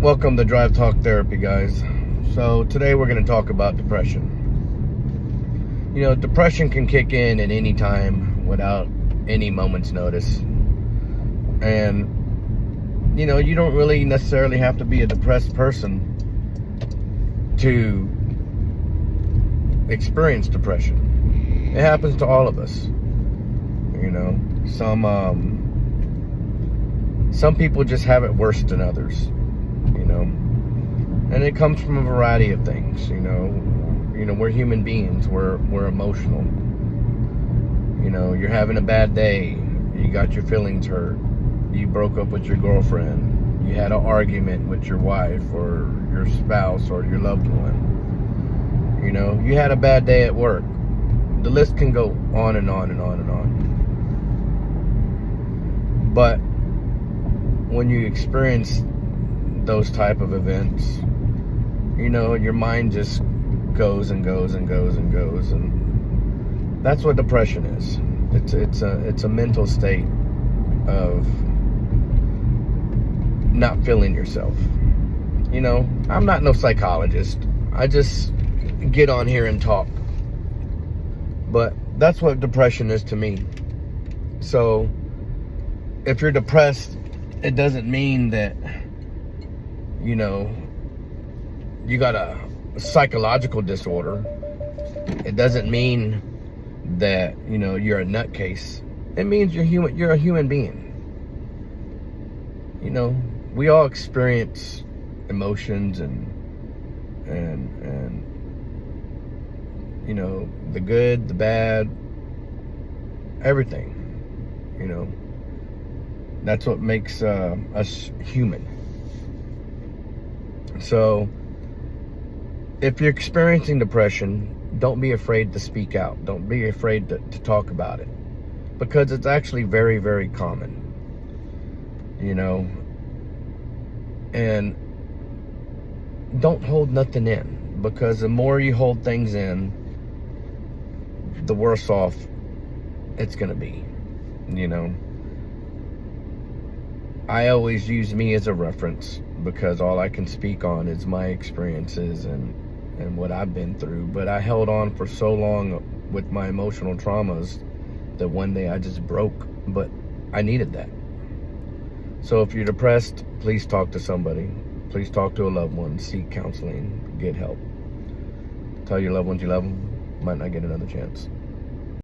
Welcome to Drive Talk Therapy, guys. So today we're going to talk about depression. You know, depression can kick in at any time without any moment's notice. And, you know, you don't really necessarily have to be a depressed person to experience depression. It happens to all of us. You know, some people just have it worse than others. You know, and it comes from a variety of things. You know, we're human beings. We're emotional. You know, you're having a bad day. You got your feelings hurt. You broke up with your girlfriend. You had an argument with your wife or your spouse or your loved one. You know, you had a bad day at work. The list can go on and on and on and on. But when you experience those type of events, you know, your mind just goes and goes and goes and goes, and that's what depression is. It's a mental state of not feeling yourself. You know, I'm not no psychologist. I just get on here and talk. But that's what depression is to me. So if you're depressed, it doesn't mean that, you know, you got a psychological disorder. It doesn't mean that, you know, you're a nutcase. It means you're a human being. You know, we all experience emotions and you know, the good, the bad, everything. You know, that's what makes us human. So if you're experiencing depression, don't be afraid to speak out. Don't be afraid to talk about it, because it's actually very, very common. You know, and don't hold nothing in, because the more you hold things in, the worse off it's gonna be. You know, I always use me as a reference, because all I can speak on is my experiences and what I've been through. But I held on for so long with my emotional traumas that one day I just broke. But I needed that. So if you're depressed, please talk to somebody. Please talk to a loved one. Seek counseling. Get help. Tell your loved ones you love them. Might not get another chance.